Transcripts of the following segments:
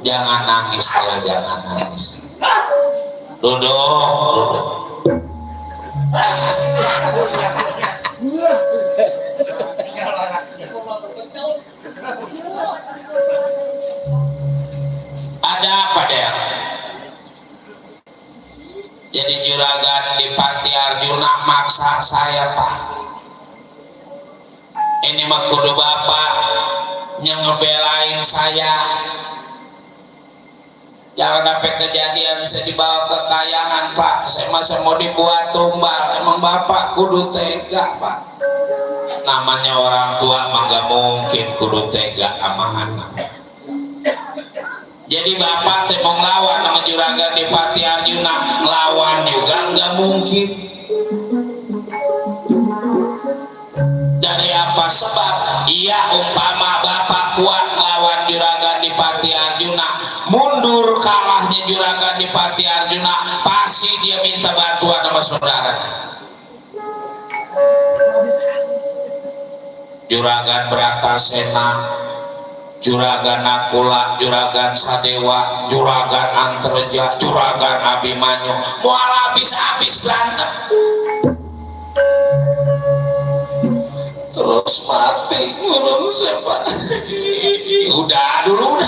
Jangan nangis ya, jangan nangis. Duduk. Ada apa Del? Jadi juragan di Panti Arjuna maksa saya Pak. Ini mah kudu bapak yang ngebelain saya. Jangan sampai kejadian saya dibawa ke kayangan Pak. Saya masih mau dibuat tumbal. Emang bapak kudu tega Pak. Namanya orang tua mah gak mungkin kudu tega sama anak. Jadi bapak teh mau ngelawan sama juragan di Panti Arjuna, ngelawan juga nggak mungkin. Dari apa sebab? Iya, umpama bapak kuat ngelawan juragan di Panti Arjuna, mundur kalahnya juragan di Panti Arjuna, pasti dia minta bantuan sama saudaranya. Juragan Bratasena, Juragan Nakula, Juragan Sadewa, Juragan Antreja, Juragan Abimanyu, mual habis-habis berantem. Terus mati ngurung siapa? Udah dulu.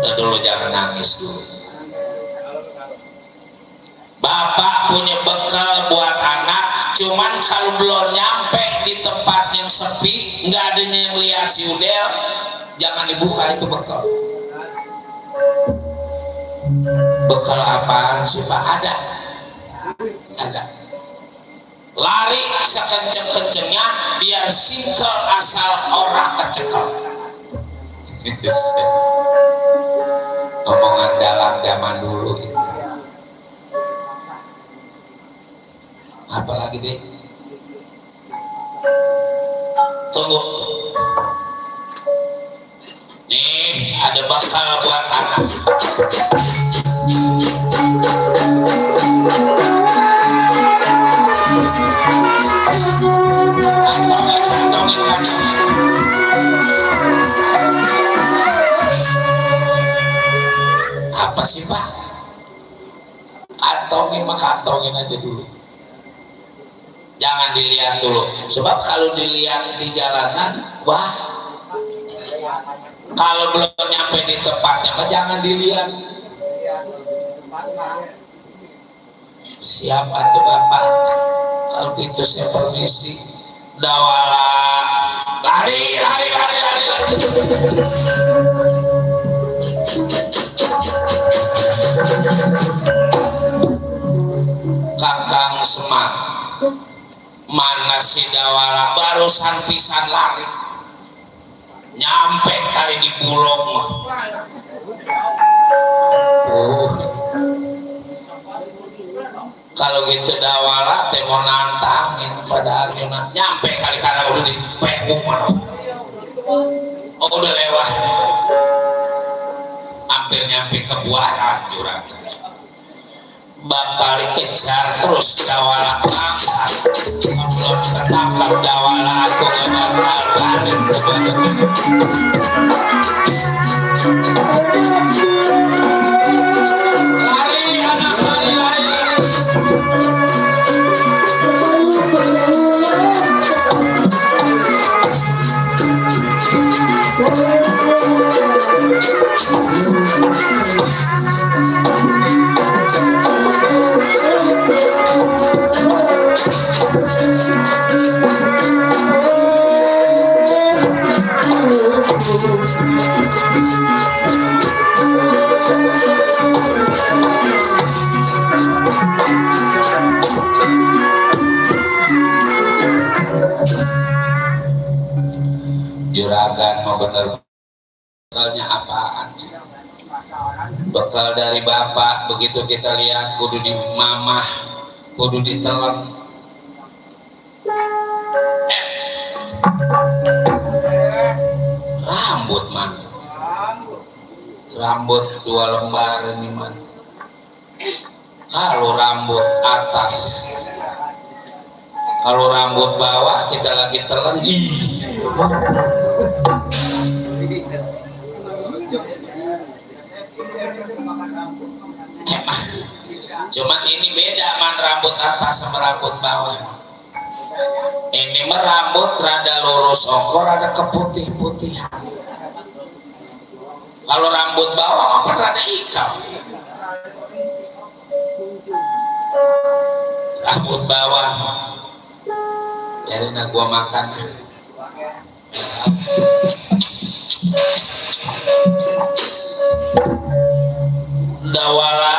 Udah dulu, jangan nangis dulu. Bapak punya bekal buat anak, cuman kalau belum nyampe di tempat yang sepi, nggak ada yang lihat si Udel, jangan dibuka itu bekal. Bekal apaan sih Pak? Ada. Lari sekenceng-kencengnya biar singkel asal orang kecekel. Omongan dalam zaman dulu itu. Apalagi deh? Tunggu. Nih ada bakal buat anak. Kantongin. Apa sih Pak? Kantongin aja dulu. Jangan dilihat dulu, sebab kalau dilihat di jalanan, wah, kalau belum nyampe di tempatnya, jangan dilihat. Siapa tuh Bapak? Kalau gitu saya permisi. Dawala, lari. Kakang Semar, mana si Dawala barusan pisan lari, nyampe kali di Bulog mah. Kalau gitu Dawala teh mau nantangin pada Arjuna, nyampe kali karena udah di PU mana. Oh udah lewat, hampir nyampe ke Buaran juragan. Bakal dikejar terus Dawala bangsat. Sebelum ketangkap Dawala aku gak bakal balik ke Bandung. Lari anak, lari. Juragan mau bener bekalnya apaan sih? Bekal dari bapak, begitu kita lihat kudu di mamah, kudu ditelan. Rambut man, rambut 2 lembar ini man. Kalau rambut atas, kalau rambut bawah kita lagi telan, Emang cuman ini beda man rambut atas sama rambut bawah. Ini mah rambut rada lurus ongkor, rada keputih-putihan. Kalau rambut bawah apa rada ikal. Rambut bawah biarin gua makan. Dawala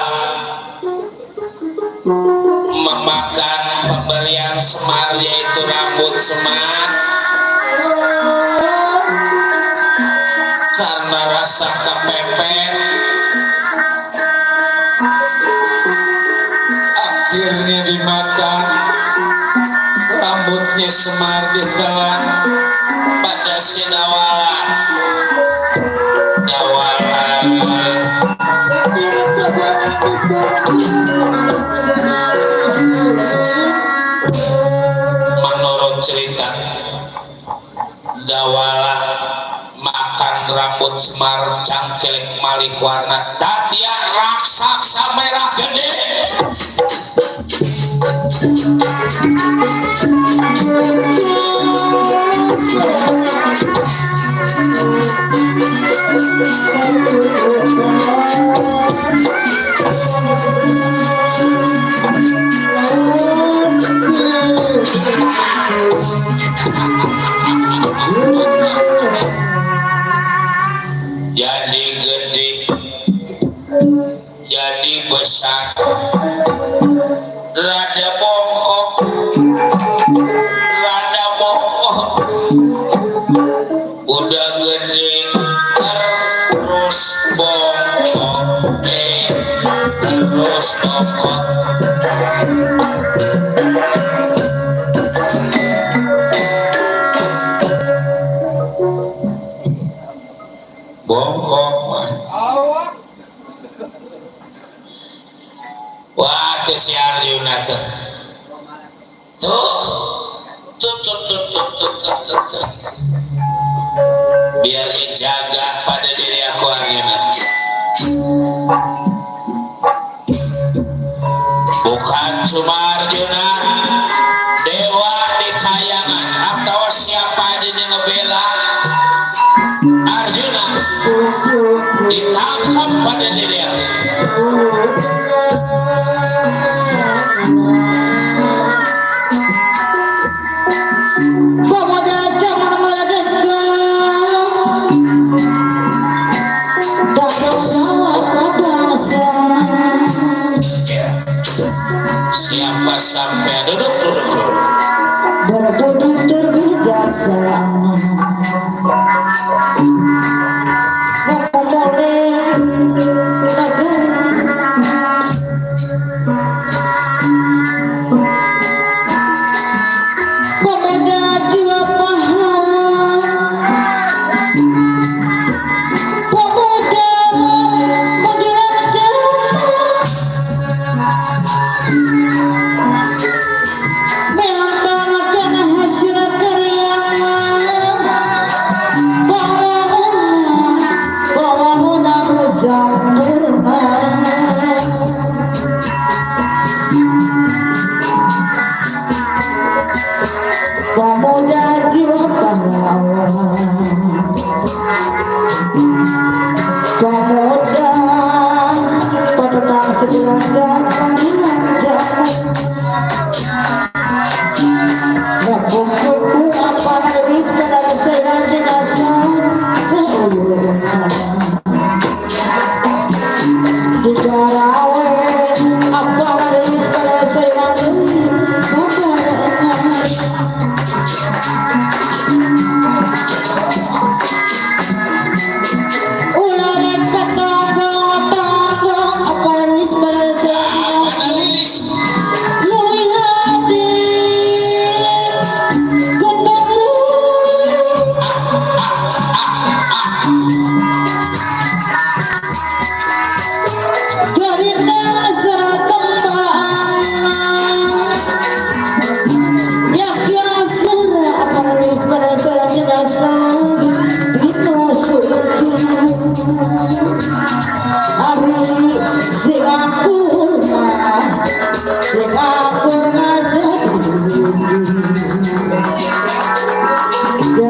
memakan pemberian Semar yaitu rambut Semar karena rasa kepepet akhirnya dimakan rambutnya Semar ditelan pada si Dawala. Menurut cerita Dawala makan rambut Semar cangkelek malih warna tatian raksasa merah gede. Jadi gede, jadi besar, rada bongkok, udah gede terus bongkok, terus bongkok. Bongkok mah. Wah, tuh si Arjuna tuh. Biar dijaga pada diri aku Arjuna. Bukan cuma Arjuna, dewa di kayangan atau siapa aja yang ngebela Arjuna ditangkap pada diri aku. Siapa sampai duduk berduduk terbijaksana ngomongin negara pemuda jiwa pahlawan pemuda menjelang jalan melambangkan hasil karyanya bahwa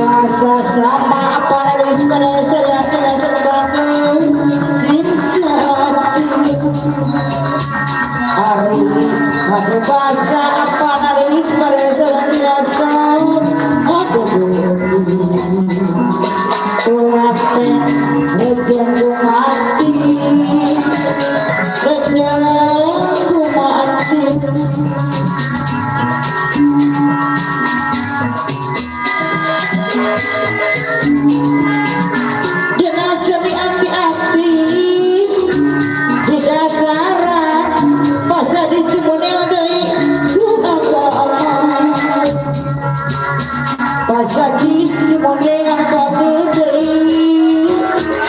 rasa sama apa dari pada serasa serbakan simsati hari bahasa apa dari pada serasa aku ulate ngejengu mati ngejengu mati jenazah di hati-hati di dasaran masa di Cimonel deui ku agama masa di Cimonel deui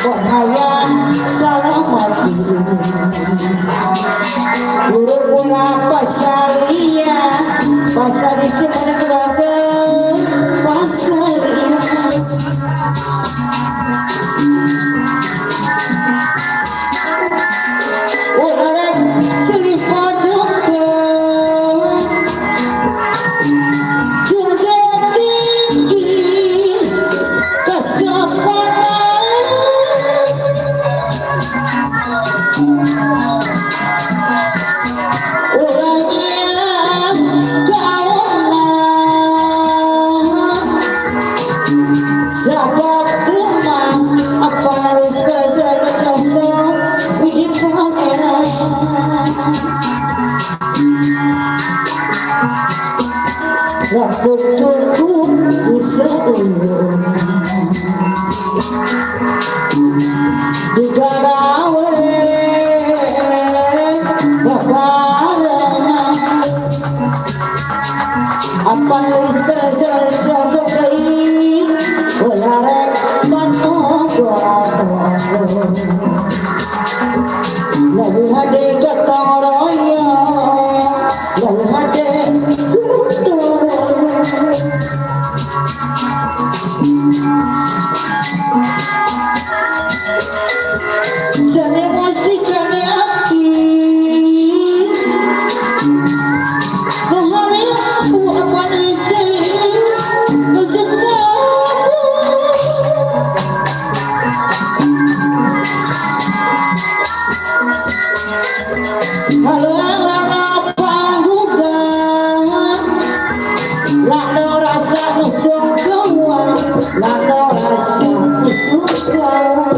bahaya salamati guru pula pasaria masa di Cimonel pasaria orang silih pojokan jenjang tinggi kesopanan orangnya keawanan sahabat rumah apa harus kesel-kesel bikin pangeran waktu tunggu di seulur di garawe babarengan apa harus kesel-kesel kai ularek panogo lagi hade gotong royong lagi hade gotong royong sane mustikane hati bahari aku apa istri halo lala panggugan lano rasa nusuk kawan lano rasa nusuk kawan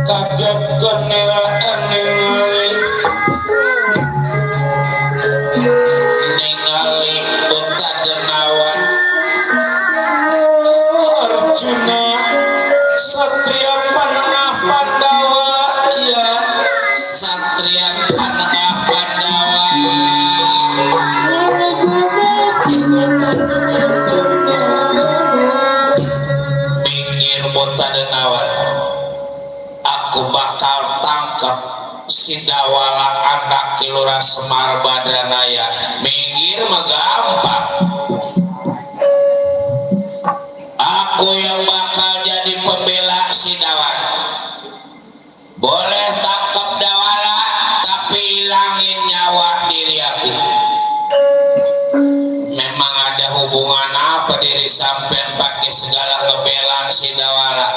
kaget kenela ningali Utadenawa Arjuna Satria Panengah Pandawa ya Satria Panengah Pandawa minggir Utadenawa aku bakal tangkap si Dawala anak Kilura Semar Badranaya minggir mah gampang aku yang bakal jadi pembela si Dawala boleh tangkap Dawala tapi hilangin nyawa diri aku memang ada hubungan apa diri sampean pakai segala ngebela si Dawala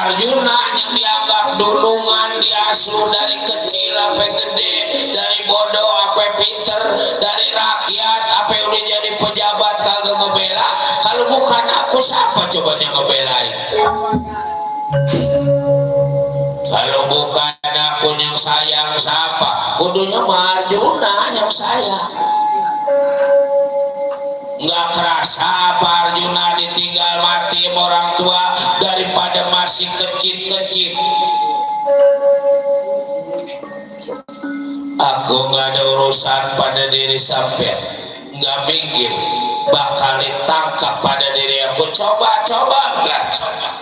Arjuna yang dianggap dulungan diasuh dari kecil sampai gede dari bodoh sampai pinter dari rakyat apa udah jadi pejabat kagak ngebela kalau bukan aku siapa coba yang ngebelain kalau bukan aku yang sayang siapa kudunya mah Arjuna yang sayang nggak kerasa apa Arjuna ditinggal mati sama orang tua daripada masih kecil-kecil aku nggak ada urusan pada diri sampean nggak minggir bakal ditangkap pada diri aku coba nggak coba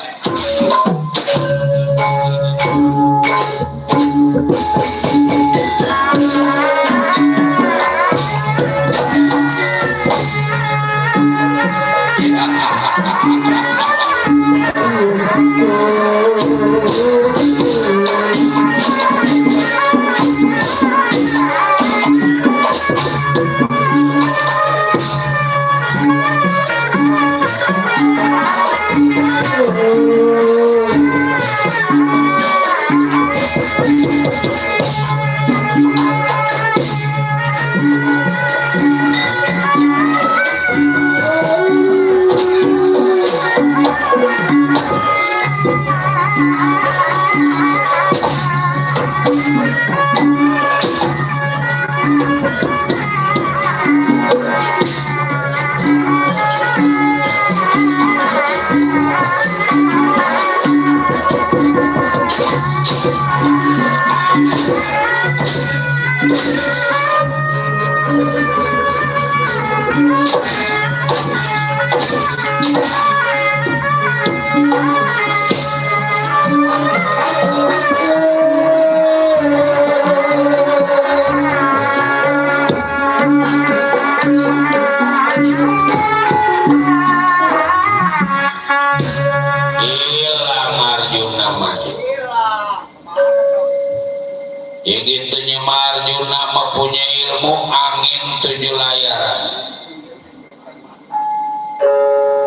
punya ilmu angin 7 layaran.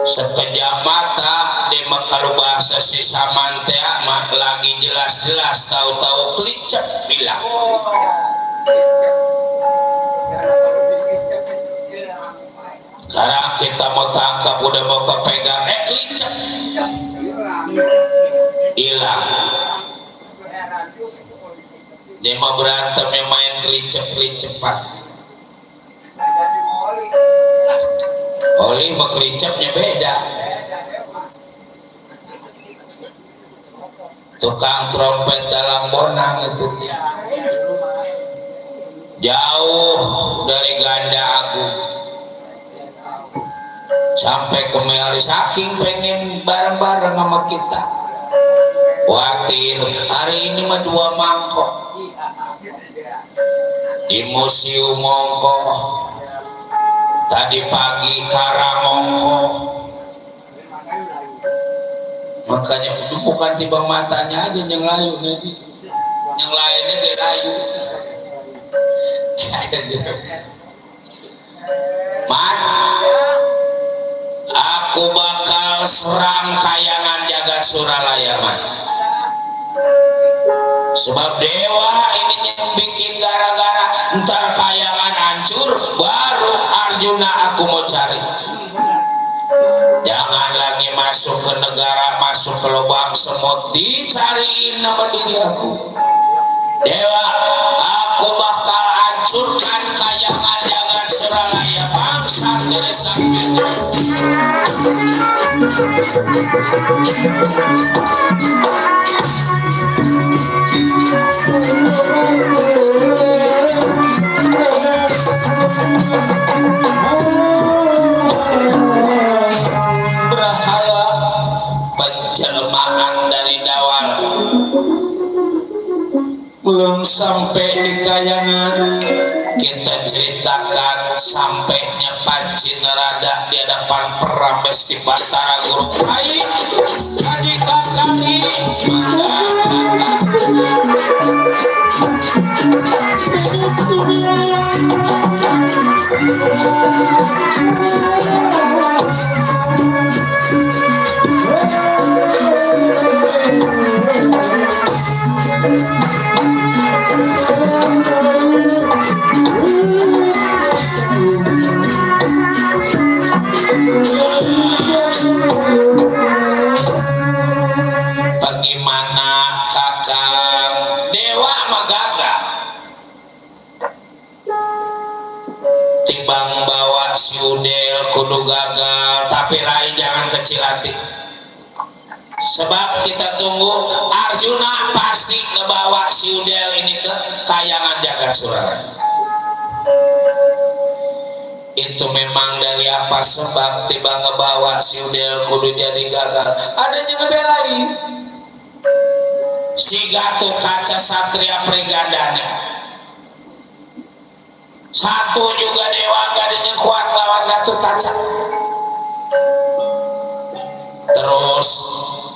Sekejap mata dia kalau bahasa si samantea mak lagi jelas-jelas tahu-tahu kelicep bilang. Sekarang kita mau tangkap udah mau kepegang kelicep hilang. Dia mau berantem yang main kelicep-kelicepan. Oli sama kelicapnya beda. Tukang trompet dalam bonang itu jauh dari Ganda Agung sampai kemari saking pengen bareng-bareng sama kita. Khawatir hari ini mah 2 mangkok di museum mongko. Tadi pagi Karangongko, makanya bukan tibang matanya aja yang layu nih, yang lainnya kayak layu. Man, aku bakal serang kayangan jagat Suralaya man. Sebab dewa ini yang bikin gara-gara ntar kayangan hancur baru Arjuna aku mau cari. Jangan lagi masuk ke negara, masuk ke lubang semut, dicariin nama diri aku. Dewa, aku bakal hancurkan kayangan jagat Suralaya bangsa Teresak. Berhala penjelmaan dari Dawal belum sampai di kayangan kita ceritakan sampainya Panci Nerada di hadapan Perambes di Batara Guru Rai adik kakak bagaimana kakang dewa magaga timbang bawa si Udel kudu gagal, tapi Rai jangan kecil hati. Sebab kita tunggu Arjuna pasti ngebawa si Udel ini ke kayangan jagat Suralaya. Itu memang dari apa sebab tiba ngebawa si Udel kudu jadi gagal. Adanya ngebelain si Gatot Kaca Satria Prigadani. Satu juga dewa gadanya kuat lawan Gatot Kaca. Terus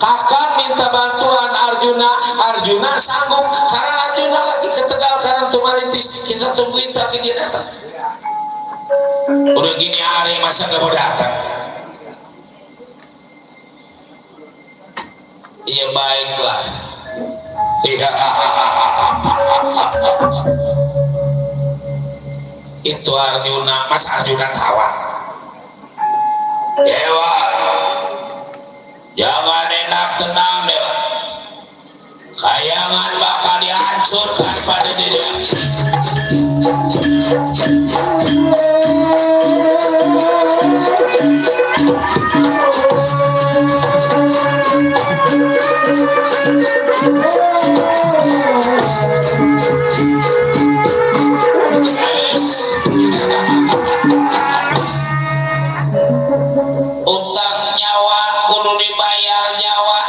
kakak minta bantuan Arjuna, Arjuna sanggup karena Arjuna lagi ke Tegal Karang Tumaritis. Kita tungguin tapi dia datang. Udah gini hari masa gak mau datang? Iya baiklah. Iya. Itu Arjuna, Mas Arjuna tawa. Dewa, jangan enak tenang dewa. Kayangan bakal dihancurkan pada diri. Utang nyawa kudu dibayar nyawa.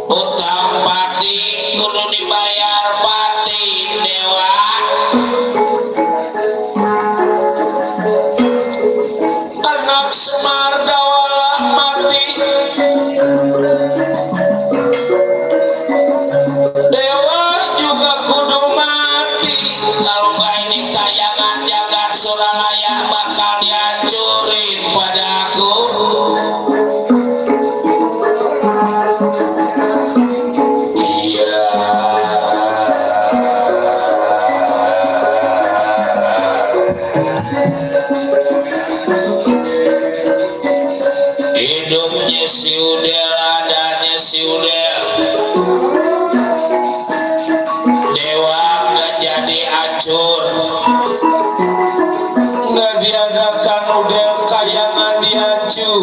Utang pati kudu dibayar pati dewa. Anak Semar Dawala mati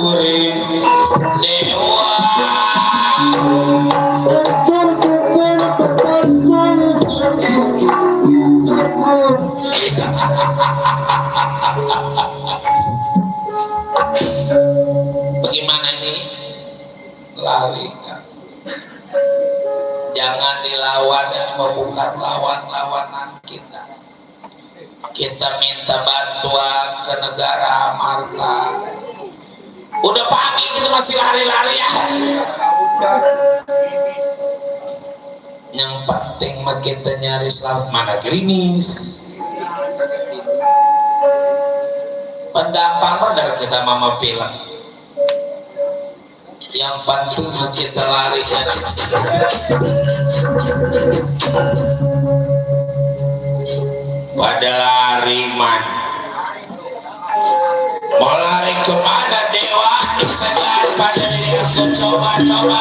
kuring dewa bagaimana ini lari kan jangan dilawan ini bukan lawan-lawanan kita minta bantuan ke negara Amarta udah pagi kita masih lari-lari ya yang penting mah kita nyari selamat mana gerimis pendampang benar kita mama pilek yang penting mah kita lari ya pada lari man mau lari kemana dewa dikejar pada diri aku coba-coba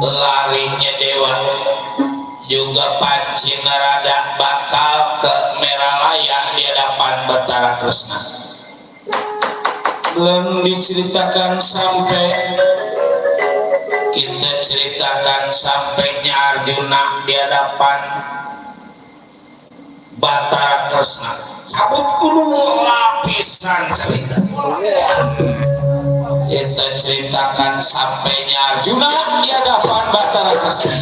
larinya dewa juga pancing rada bakal ke Meralaya di hadapan Batara Kresna belum diceritakan sampai kita ceritakan sampainya Arjuna di hadapan Batara Kresna cabut gunung lapisan cerita kita ceritakan sampainya Arjuna di hadapan Batara Kresna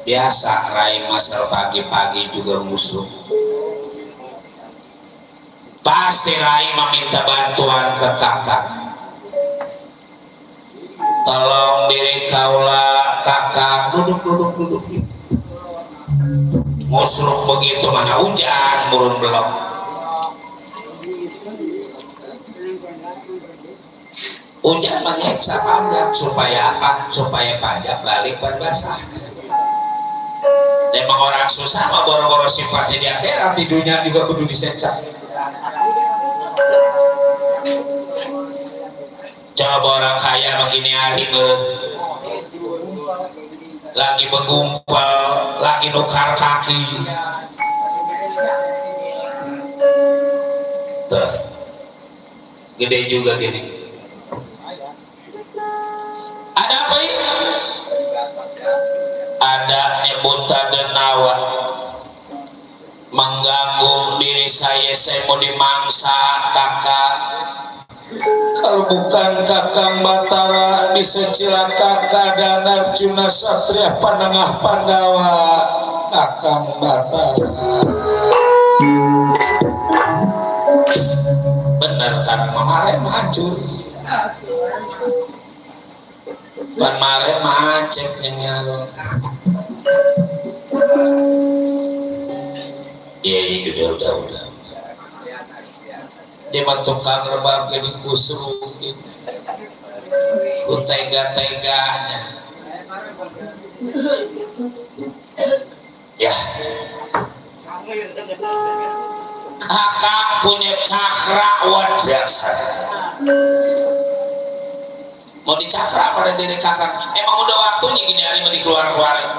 biasa Rai Masal pagi-pagi juga musuh pasti Rai meminta bantuan ke kakak tolong diri kaula kakak duduk musruk begitu mana hujan burun belok hujan menyeksa pajak supaya apa supaya pajak balik pada basah emang orang susah mah boro-boro sifatnya di akhirat di dunia juga kudu diseksa coba orang kaya begini hari meureun lagi begumpal lagi nukar kaki tuh gede juga gini ada apa ini? Ada nyebutan denawa mengganggu diri saya mau dimangsa kakak kalau bukan kakang Batara bisa cilaka keadaan Arjuna Satria Panengah Pandawa kakang Batara bener karena kemarin hancur kemarin macet nyengnya iya udah dia mah tukang rebab jadi kusuk ku tega-teganya ya kakak punya cakra wajasa mau dicakra pada diri kakak emang udah waktunya gini hari mau dikeluar-keluarin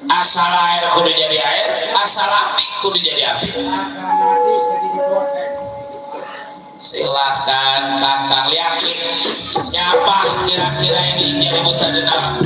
asal air kudu jadi air asal api kudu jadi api Silahkan kakak lihat siapa kira-kira ini jadi buta denama.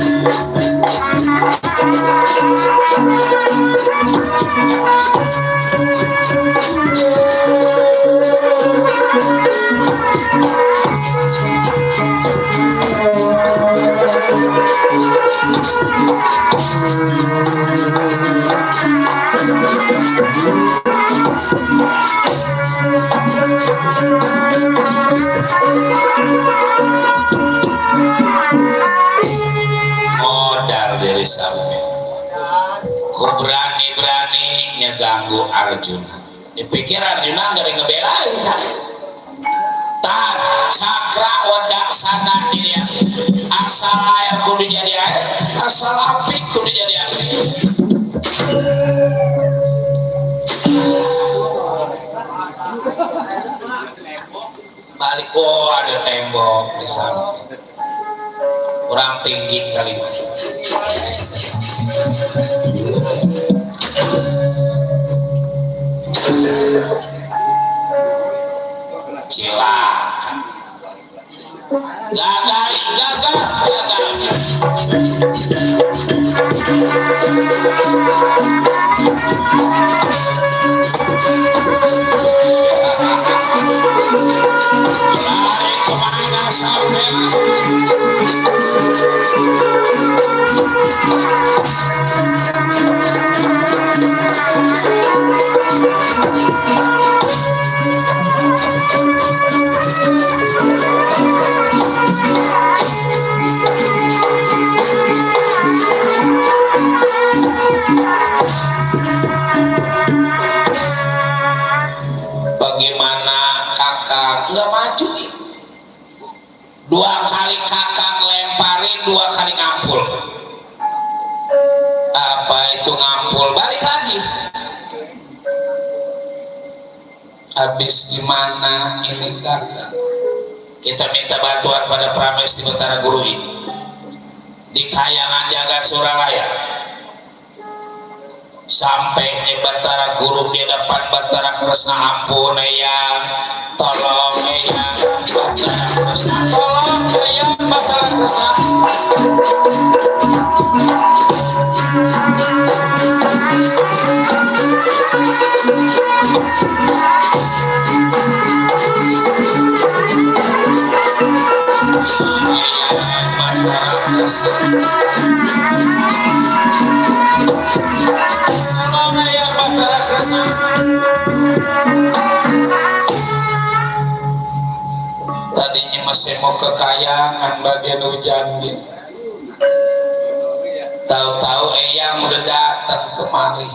Modal dari sampai ku berani-beraninya ganggu Arjuna. Dipikir Arjuna gak ada ngebelain kan? Tak cakra wadak sana diri asal air kudu jadi air, asal api kudu jadi api. Balik ada tembok di sana. Kurang tinggi kalimat. Cilaka. Gagal. Lari kemana sampai? Bagaimana kakak nggak maju ya? 2 kali kakak lemparin, 2 kali ngampul. Apa itu ngampul? Balik lagi. Habis gimana ini kakak? Kita minta bantuan pada Prames di Betara Guru ini, di Kayangan Jagat Suralaya. Sampai di Batara Guru di depan Batara Kresna, ampun eyang, tolong eyang Batara Kresna, tolong eyang Batara Kresna. Eyang Batara Kresna, Batara Kresna. Tadinya masih mau ke Kayangan bagian hujan gitu. Tahu-tahu eyang udah datang kemari.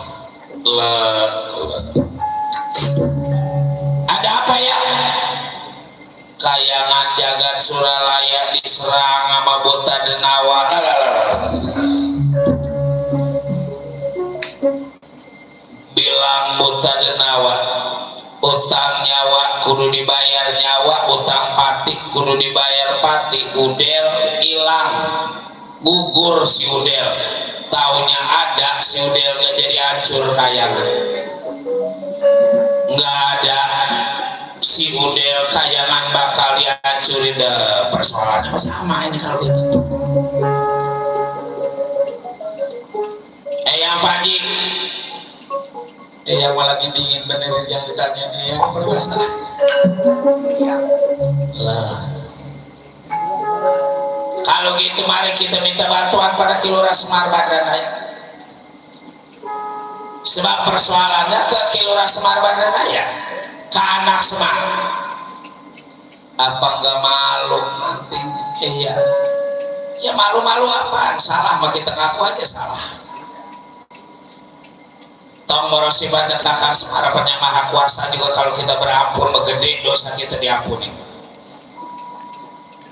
Ada apa ya? Kayangan Jagat Suralaya diserang sama Buta Denawa. Bilang Buta Denawa, utang nyawa kudu dibayar nyawa, utang pati kudu dibayar pati. Udel hilang, gugur si Udel. Taunya ada si Udel gak jadi hancur Kayangan. Nggak ada si Udel, Kayangan bakal dihancurin. Persoalannya sama ini kalau gitu. Yang Pak Haji, yang malah dingin benerin, jangan ditanya nih yang bermasalah lah. Kalau gitu mari kita minta bantuan pada Kilura Semar Bandanaya, sebab persoalannya ke Kilura Semar Bandanaya, ke anak Semar. Apa enggak malu nanti? Iya ya, malu-malu apaan? Salah mah kita ngaku aja salah. Tong morosi banda kakak Semar yang maha kuasa juga, kalau kita berampun begede dosa kita diampuni.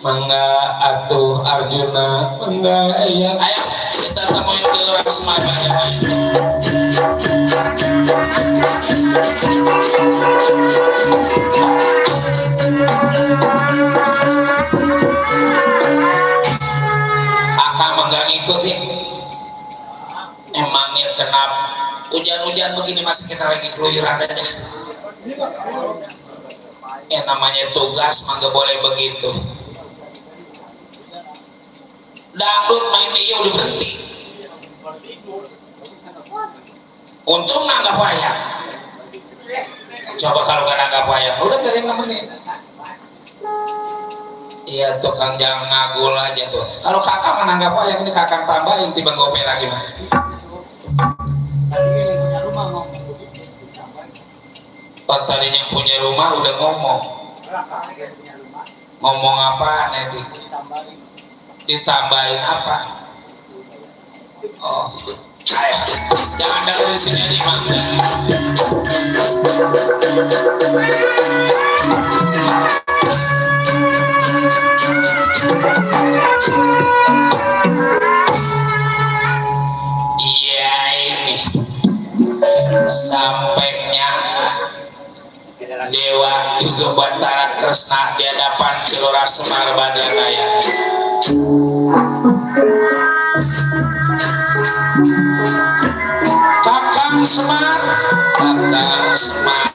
Mangga atuh Arjuna, mangga eyang. Ayo kita temuin Kilura Semar Bandanaya. Kakak mangga ngikuti. Emangnya kenapa hujan-hujan begini masih kita lagi keluyuran aja? namanya tugas mah gak boleh begitu. Dangdut main dia udah berhenti. Untung nanggap wayang. Coba kalau gak nanggap wayang, udah dari 5 menit. Iya tukang jangan ngagul aja tuh. Kalau kakak menanggap wayang ini kakak tambahin tiba gope lagi mah. Oh tadinya punya rumah udah ngomong. Ngomong apa Nedi? Ditambahin apa? Oh, ayah, jangan dari sini nih Mang. Iya ini sampainya Dewa juga Batara Kresna di hadapan Kilora Semar Badaraya. Kakang Semar, Kakang Semar.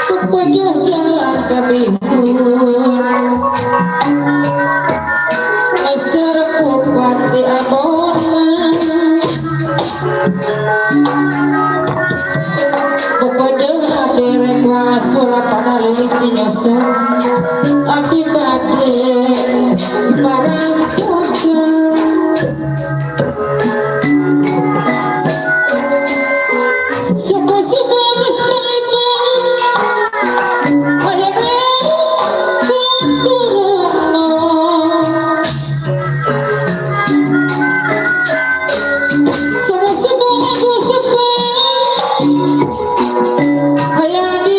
Pupujung jalan kebingung Serpuk pati abonan Pupujung adirek wasula pada lilis dinyosun Abdi bade barang dosa Subuh-subuh geus Hayang di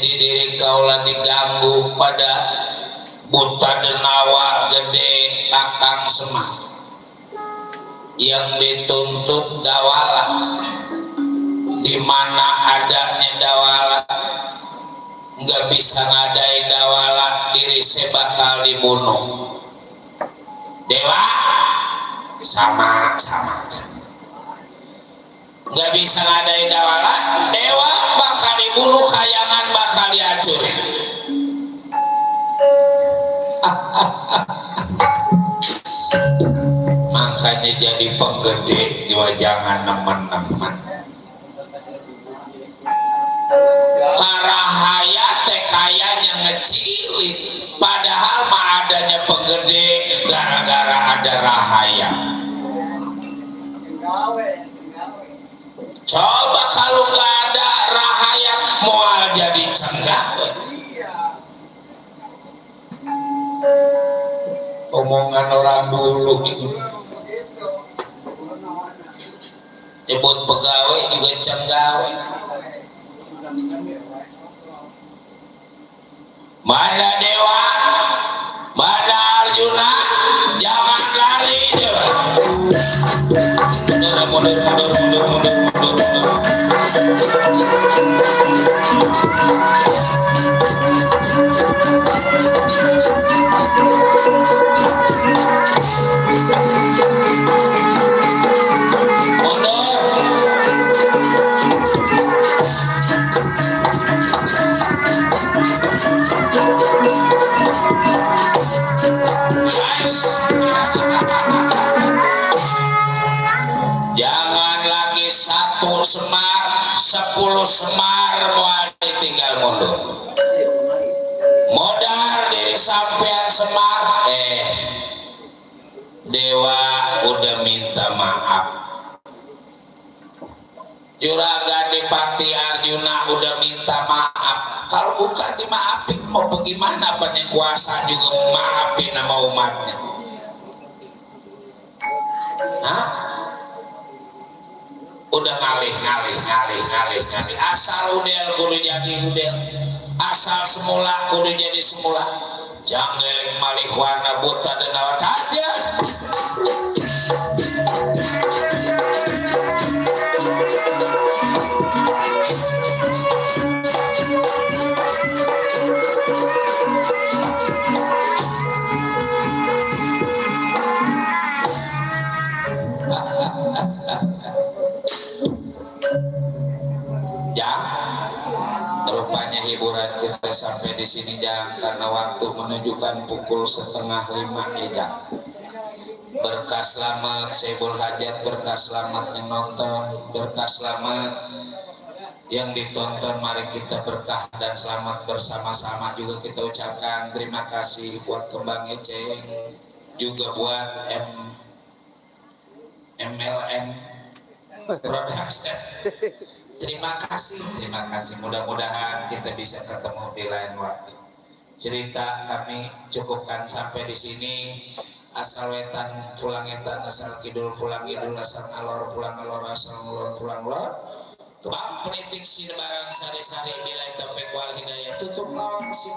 di diri kaulah diganggu pada buta denawa gede Kakang Semar yang dituntut dawala, di mana adanya dawala nggak bisa ngadain dawala, diri saya bakal dibunuh. Dewa sama nggak bisa ngadain dawala, dewa bakal dibunuh, kayangan bakal dihancurin. Makanya jadi penggede jiwa, jangan nemen-nemen karahaya teh kayanya ngecilik, padahal mah adanya penggede gara-gara ada rahaya. Coba kalau nggak ada rahaya mau jadi cenggawe. Omongan orang dulu itu nyebut pegawai juga cenggawe. Mana Dewa, mana Arjuna, jangan lari Dewa. Mundur. Jangan lagi 1 Semar, 10 Semar mau ditinggal mundur. Modal diri sampean Semar, Dewa udah minta maaf. Juragan Dipati Arjuna udah minta maaf. Kalau bukan dimaafin mau bagaimana? Punya kuasa juga maafin nama umatnya. Hah? Udah ngalih. Asal udel kudu jadi udel, asal semula kudu jadi semula. Jangan malih warna buta dan awat aja. Rupanya hiburan kita sampai di sini Jang, karena waktu menunjukkan pukul 4:30 ya Jang. Berkah selamat Sebul Hajat, berkah selamat yang nonton, berkah selamat yang ditonton. Mari kita berkah dan selamat bersama-sama. Juga kita ucapkan terima kasih buat Kembang Eceng, juga buat MLM Production. Terima kasih. Mudah-mudahan kita bisa ketemu di lain waktu. Cerita kami cukupkan sampai di sini. Asal wetan pulang etan, asal kidul pulang kidul, asal ngalor pulang ngalor, asal ngulor pulang ngulor. Kebang penitik sinebaran sari-sari bilai topik wal hidayah tutup lawan si